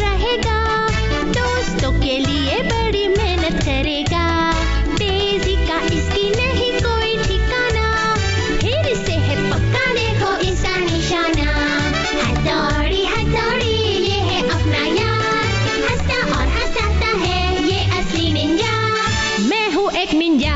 रहेगा, दोस्तों के लिए बड़ी मेहनत करेगा। तेजी का इसकी नहीं कोई ठिकाना, फिर से है पक्का देखो इसका निशाना। हथौड़ी हथौड़ी ये है अपना यार, हंसता और हंसाता है ये असली निंजा। मैं हूँ एक निंजा।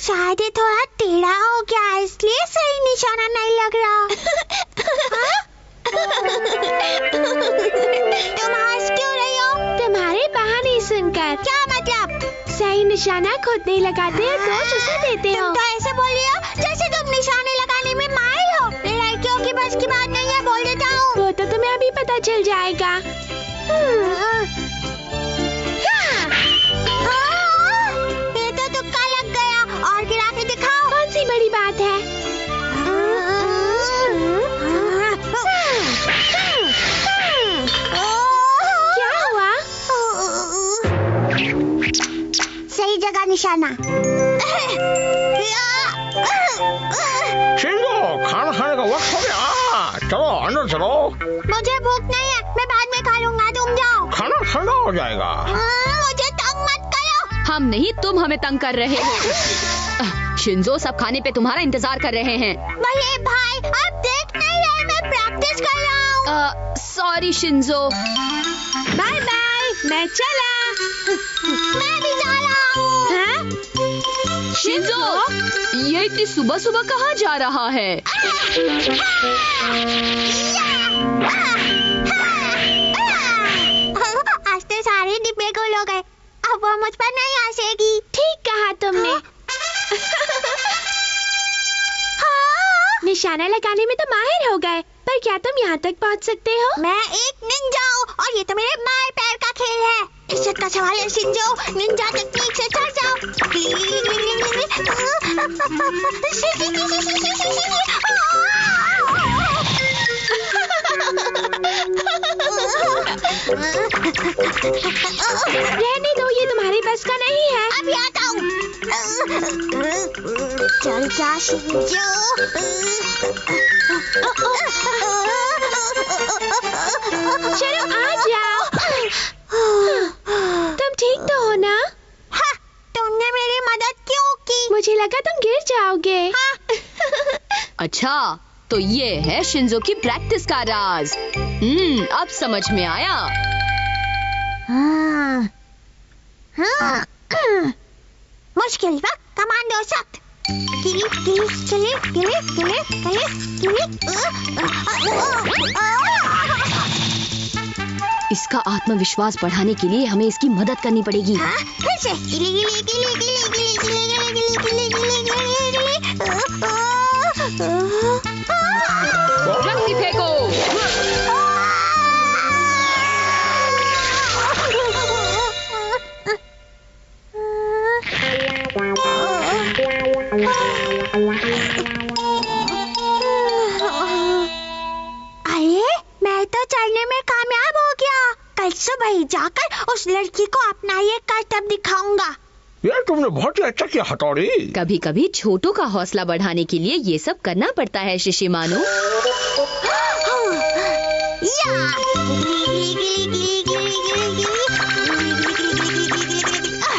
शायद ये थोड़ा टेढ़ा हो गया इसलिए सही निशाना नहीं लग रहा। तुम हंस क्यों रही हो? तुम्हारे बहाने सुनकर। क्या मतलब? सही निशाना खुद नहीं लगाते और दोष उसे देते हो। तुम तो ऐसे बोल रही हो जैसे तुम निशाने लगाने में माहिर हो। लड़कियों की बस की बात नहीं है, बोल देता हूँ। वो तो तुम्हें अभी पता चल जाएगा। ये तो तुक्का लग गया। और गिरा के दिखाओ। कौन सी बड़ी बात है? क्या हुआ? सही जगह निशाना। शिंजो, खाना खाने का वक्त हो गया। चलो अंदर चलो। मुझे भूख नहीं है, मैं बाद में खा लूंगा। तुम जाओ। खाना ठंडा हो जाएगा। मुझे तंग मत करो। हम नहीं, तुम हमें तंग कर रहे हो। शिंजो, सब खाने पे तुम्हारा इंतजार कर रहे हैं। भले भाई, आप देख नहीं रहे, मैं प्रैक्टिस कर रहा हूँ। Sorry Shinzo. बाय बाय, मैं चला। मैं भी जा रहा हूँ। हाँ? शिंजो, ये इतनी सुबह सुबह कहाँ जा रहा है? आज तो सारे डिब्बे गोल हो गए, अब वो मुझ पर नहीं हंसेगी। ठीक कहा तुमने। निशाना लगाने में तो माहिर हो गए, पर क्या तुम यहाँ तक पहुँच सकते हो? मैं एक निंजा हूँ और ये तो मेरे बाएं पैर का खेल है। इज्जत का सवाल है शिंजो, निंजा टेक्निक से चढ़ जाओ। रहने दो, ये तुम्हारी बस का नहीं है। अभी आता हूँ। चल जा शिंजो। चलो आ जाओ। तुम ठीक तो हो ना? हाँ, तुमने मेरी मदद क्यों की? मुझे लगा तुम गिर जाओगे। अच्छा, तो ये है शिंजो की प्रैक्टिस का राज। अब समझ में आया। मुश्किल वक्त कमांडो सख्त। किली किली किली किली किली किली किली। इसका आत्मविश्वास बढ़ाने के लिए हमें इसकी मदद करनी पड़ेगी। फिर से किली किली किली किली किली किली किली किली किली किली। रस्सी फेंको। अरे, मैं तो चढ़ने में कामयाब हो गया। कल सुबह ही जाकर उस लड़की को अपना ये करतब दिखाऊंगा। ये तुमने बहुत ही अच्छा किया हथौड़ी। कभी कभी छोटों का हौसला बढ़ाने के लिए ये सब करना पड़ता है शिशिमानु।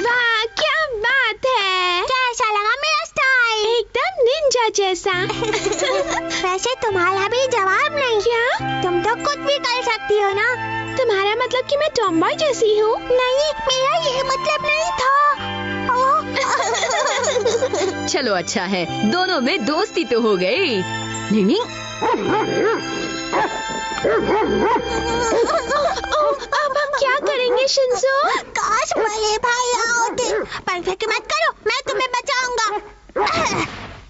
वाह, क्या बात है। कैसा लगा मेरा स्टाइल? एकदम निंजा जैसा। वैसे तुम्हारा भी जवाब नहीं। क्या? तुम तो कुछ भी कर सकती हो ना। तुम्हारा मतलब कि मैं टॉमबॉय जैसी हूँ? नहीं, मेरा ये मतलब नहीं था। चलो अच्छा है, दोनों में दोस्ती तो हो गई। नहीं, अब हम क्या करेंगे शिंजो? काश बड़े भाई आओते। पर फिक्र मत करो, मैं तुम्हें बचाऊंगा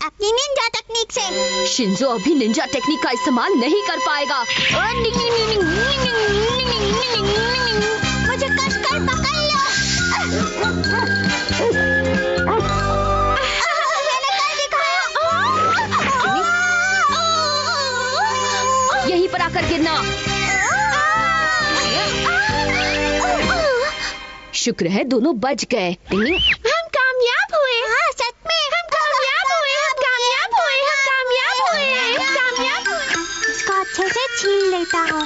अपनी निंजा टेक्निक से। शिंजो अभी निंजा टेक्निक का इस्तेमाल नहीं कर पाएगा। मुझे कसकर पकड़ लो। मैंने कर दिखाया। यहीं पर आकर गिरना। शुक्र है दोनों बच गए। हम कामयाब हुए। हाँ सच में हम कामयाब हुए। हम कामयाब हुए। हम कामयाब हुए। हम कामयाब हुए। इसको अच्छे से छीन लेता हूँ।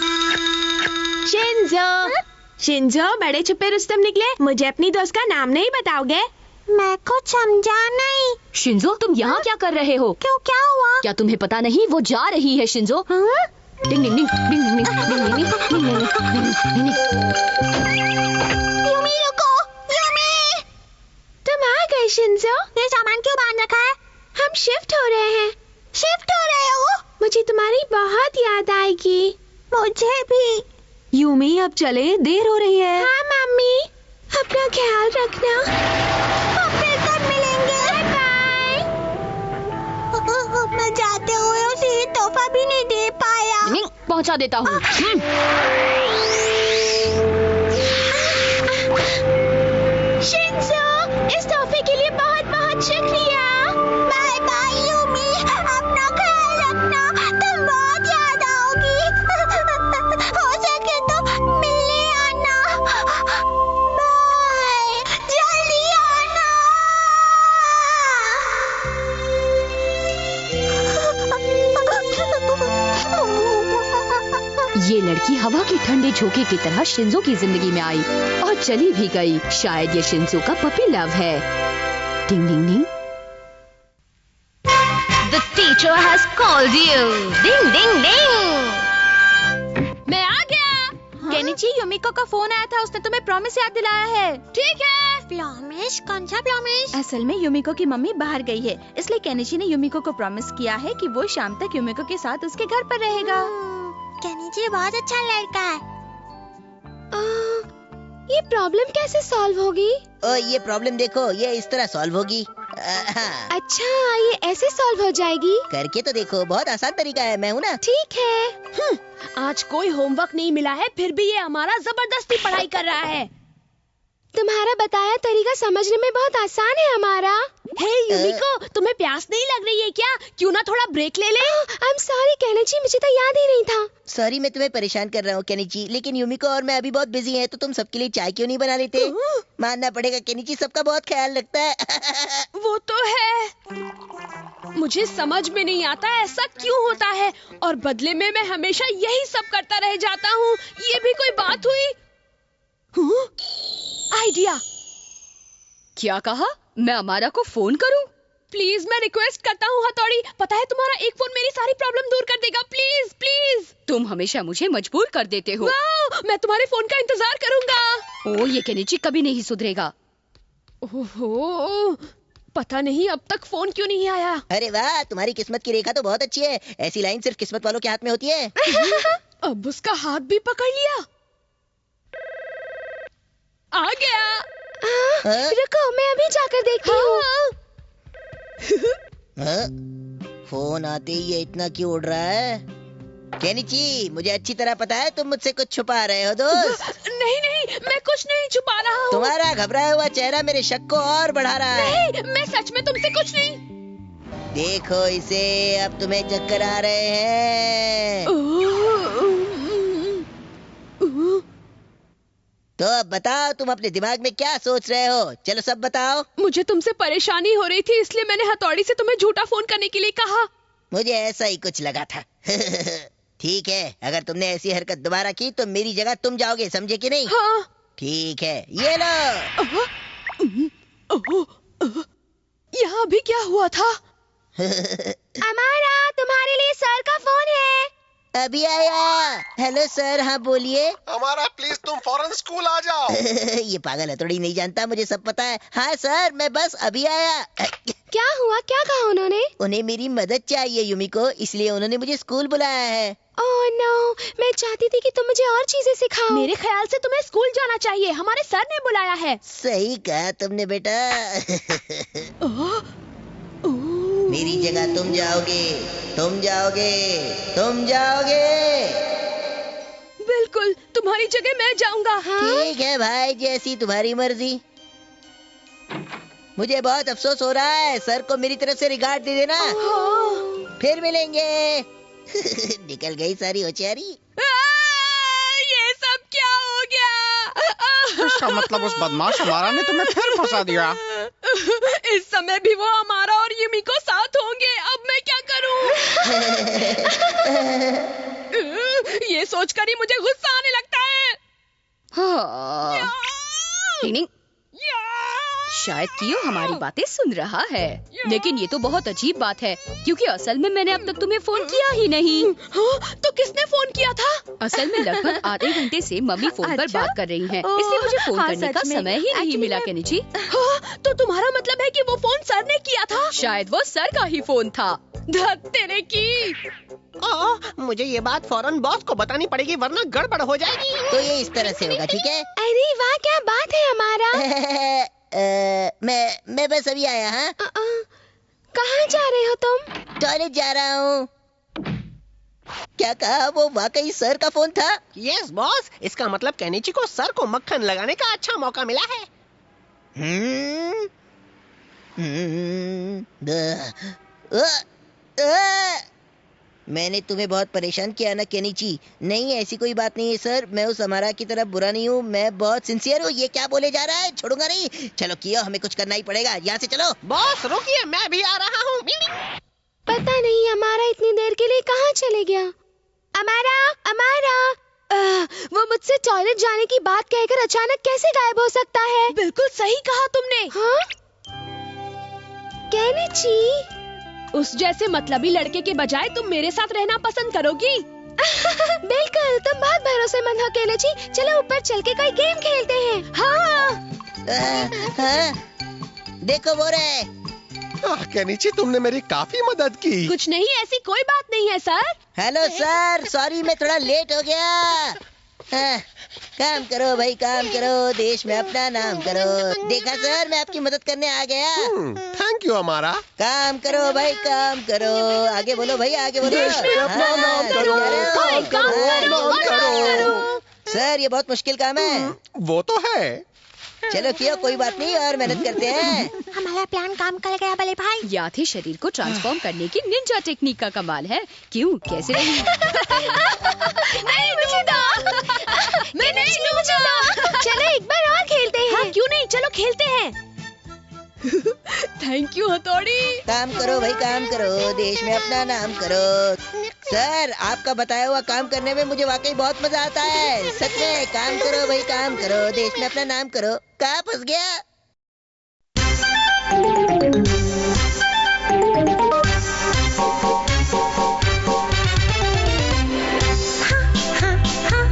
शिंजो बड़े छुपे रुस्तम निकले। मुझे अपनी दोस्त का नाम नहीं बताओगे? मैं कुछ समझा नहीं। शिंजो तुम यहाँ क्या कर रहे हो? क्यों, क्या हुआ? क्या तुम्हें पता नहीं वो जा रही है शिंजो? डिंग डिंग डिंग डिंग डिंग डिंग डिंग डिंग डिंग डिंग। यूमी रुको, यूमी। तुम आ गए शिंजो। ये सामान क्यों बांध रखा है? हम शिफ्ट हो रहे हैं। शिफ्ट हो रहे हो? मुझे तुम्हारी बहुत याद आएगी। मुझे भी। यूमी अब चले, देर हो रही है। हाँ मम्मी, अपना ख्याल रखना। हम फिर कब मिलेंगे? बाय। मैं जाते हुए उसे तोहफा भी नहीं दे पाया। पहुँचा देता हूँ। शिंजो, इस तोहफे के लिए बहुत बहुत शुक्रिया। बाय बाय यूमी, अपना ख्याल रखना। तुम बहुत याद आओगी। हो सके तो मिलने आना। बाय, जल्दी आना। ये लड़की हवा के ठंडे झोंके की तरह शिंजो की जिंदगी में आई और चली भी गई। शायद ये शिंजो का पपी लव है। डिंग डिंग डिंग। The teacher has called you. Ding ding ding. मैं आ गया। केनिची, युमिको का फोन आया था, उसने तुम्हें प्रॉमिस याद दिलाया है। ठीक है। प्रॉमिस? कौन सा प्रॉमिस? असल में युमिको की मम्मी बाहर गई है, इसलिए केनिची ने युमिको को प्रॉमिस किया है कि वो शाम तक युमिको के साथ उसके घर पर रहेगा। केनिची बहुत अच्छा लड़का है। ये प्रॉब्लम कैसे सॉल्व होगी? ओ ये प्रॉब्लम देखो, ये इस तरह सॉल्व होगी। हाँ। अच्छा, ये ऐसे सॉल्व हो जाएगी? करके तो देखो, बहुत आसान तरीका है, मैं हूँ ना। ठीक है। आज कोई होमवर्क नहीं मिला है, फिर भी ये हमारा जबरदस्ती पढ़ाई कर रहा है। तुम्हारा बताया तरीका समझने में बहुत आसान है हमारा। हे युमिको, तुम्हें प्यास नहीं लग रही है क्या? क्यों ना थोड़ा ब्रेक ले ले? आई एम सॉरी केनिची, मुझे तो याद ही नहीं था। सॉरी मैं तुम्हें परेशान कर रहा हूँ केनिची, लेकिन युमिको और मैं अभी बहुत बिजी हैं, तो तुम सबके लिए चाय क्यों नहीं बना लेते? मानना पड़ेगा केनिची, सबका बहुत ख्याल रखता है। वो तो है, मुझे समझ में नहीं आता ऐसा क्यों होता है, और बदले में मैं हमेशा यही सब करता रह जाता हूँ। ये भी कोई बात हुई? आइडिया। क्या कहा? मैं अमारा को फोन करूं? प्लीज, मैं रिक्वेस्ट करता हूँ हथौड़ी, पता है तुम्हारा एक फोन मेरी सारी प्रॉब्लम दूर कर देगा। Please please. तुम हमेशा मुझे मजबूर कर देते हो। मैं तुम्हारे फोन का इंतजार करूंगा। ओ ये केनिची कभी नहीं सुधरेगा। ओहो, पता नहीं अब तक फोन क्यों नहीं आया। अरे वाह, तुम्हारी किस्मत की रेखा तो बहुत अच्छी है। ऐसी लाइन सिर्फ किस्मत वालों के हाथ में होती है। अब उसका हाथ भी पकड़ लिया। आ गया। रुको, मैं अभी जाकर देखती हूँ। फोन आते ही ये इतना क्यों उड़ रहा है? केनिची, मुझे अच्छी तरह पता है तुम मुझसे कुछ छुपा रहे हो दोस्त। नहीं नहीं, मैं कुछ नहीं छुपा रहा हूँ। तुम्हारा घबराया हुआ चेहरा मेरे शक को और बढ़ा रहा है। नहीं, मैं सच में तुमसे कुछ नहीं। देखो इसे, अब तुम्हें चक्कर आ रहे हैं। तो अब बताओ, तुम अपने दिमाग में क्या सोच रहे हो? चलो सब बताओ। मुझे तुमसे परेशानी हो रही थी, इसलिए मैंने हथौड़ी से तुम्हें झूठा फोन करने के लिए कहा। मुझे ऐसा ही कुछ लगा था। ठीक है, अगर तुमने ऐसी हरकत दोबारा की तो मेरी जगह तुम जाओगे, समझे कि नहीं? हाँ। ठीक है, ये लो। यहाँ भी क्या हुआ था? अमारा, तुम्हारे लिए सर का फोन है। अभी आया। हेलो सर, हाँ बोलिए। हमारा प्लीज तुम फौरन स्कूल आ जाओ। ये पागल है, थोड़ी नहीं जानता, मुझे सब पता है। हाँ सर, मैं बस अभी आया। क्या हुआ? क्या कहा उन्होंने? उन्हें मेरी मदद चाहिए युमिको, इसलिए उन्होंने मुझे स्कूल बुलाया है। ओह नो, मैं चाहती थी कि तुम मुझे और चीजें सिखाओ। मेरे ख्याल से तुम्हें स्कूल जाना चाहिए, हमारे सर ने बुलाया है। सही कहा तुमने बेटा। मेरी जगह तुम जाओगे, तुम जाओगे, तुम जाओगे। बिल्कुल, तुम्हारी जगह मैं जाऊंगा। हाँ? ठीक है भाई, जैसी तुम्हारी मर्जी। मुझे बहुत अफसोस हो रहा है, सर को मेरी तरफ से रिगार्ड दे देना। फिर मिलेंगे। निकल गई सारी होशियारी। ये सब क्या हो गया? इसका मतलब उस बदमाश हमारा ने तुम्हें फिर फंसा दिया। इस समय भी वो हमारा और युमिको साथ होंगे। अब मैं क्या करूं? ये सोचकर ही मुझे गुस्सा आने लगता है। हाँ। टिंग, शायद कियो हमारी बातें सुन रहा है, लेकिन ये तो बहुत अजीब बात है क्योंकि असल में मैंने अब तक तुम्हें फोन किया ही नहीं। हाँ, तो किसने फोन किया था? असल में लगभग आधे घंटे से मम्मी फोन पर अच्छा? बात कर रही हैं, इसलिए मुझे फोन हाँ, करने सच का में। समय ही नहीं मिला केनिची। हाँ, तो तुम्हारा मतलब है कि वो फोन सर ने किया था? शायद वो सर का ही फोन था। धत तेरे की। मुझे ये बात फौरन बॉस को बतानी पड़ेगी वरना गड़बड़ हो जाएगी। तो ये इस तरह से होगा, ठीक है? अरे वाह, क्या बात है हमारा। मैं बस अभी आया। हाँ, कहाँ जा रहे हो तुम? टॉयलेट जा रहा हूँ। क्या कहा? वो वाकई सर का फोन था? यस बॉस, इसका मतलब केनिची को सर को मक्खन लगाने का अच्छा मौका मिला है। मैंने तुम्हें बहुत परेशान किया ना केनिची? नहीं, ऐसी कोई बात नहीं है सर, मैं उस हमारा की तरफ बुरा नहीं हूँ, मैं बहुत सिंसियर हूँ। ये क्या बोले जा रहा है? छोड़ूंगा नहीं। चलो कियो, हमें कुछ करना ही पड़ेगा। यहाँ से चलो। बॉस रुकिए, मैं भी आ रहा हूँ। पता नहीं हमारा इतनी देर के लिए कहाँ चले गया। अमारा, अमारा, वो मुझसे टॉयलेट जाने की बात कहकर अचानक कैसे गायब हो सकता है? बिल्कुल सही कहा तुमने। हाँ? केनिची, उस जैसे मतलबी लड़के के बजाय तुम मेरे साथ रहना पसंद करोगी? बिल्कुल, तुम बहुत भरोसेमंद हो केनिची। चलो ऊपर चल के कोई गेम खेलते हैं। हाँ? देखो वो रहे। केनिची, तुमने मेरी काफी मदद की। कुछ नहीं, ऐसी कोई बात नहीं है सर। हेलो सर, सॉरी मैं थोड़ा लेट हो गया। हाँ, काम करो भाई, काम करो, देश में अपना नाम करो। देखा सर, मैं आपकी मदद करने आ गया। थैंक यू हमारा। काम करो भाई, काम करो। आगे बोलो भाई, आगे बोलो। देश में अपना हाँ, नाम करो, हाँ, काम करो। सर, ये बहुत मुश्किल काम है। वो तो है। चलो कियो, कोई बात नहीं, और मेहनत करते हैं। हमारा प्लान काम कर गया बड़े भाई। याद ही शरीर को ट्रांसफॉर्म करने की निंजा टेक्निक का कमाल है। क्यों, कैसे रही? नहीं, मुझे दो। मैं नहीं लूंगा। चलो एक बार और खेलते हैं। हाँ, क्यों नहीं, चलो खेलते हैं। थैंक यू हथौड़ी। काम करो भाई, काम करो, देश में अपना नाम करो। सर, आपका बताया हुआ काम करने में मुझे वाकई बहुत मजा आता है। सच में, काम करो भाई, काम करो, देश में अपना नाम करो। कहाँ फंस गया?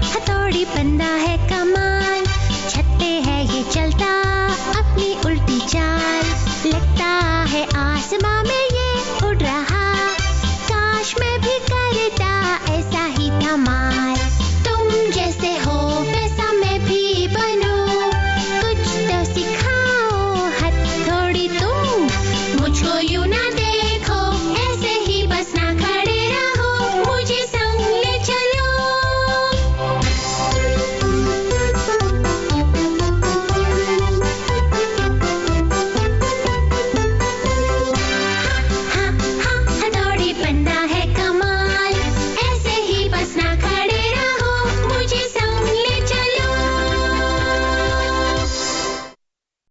हथौड़ी बंदा है कम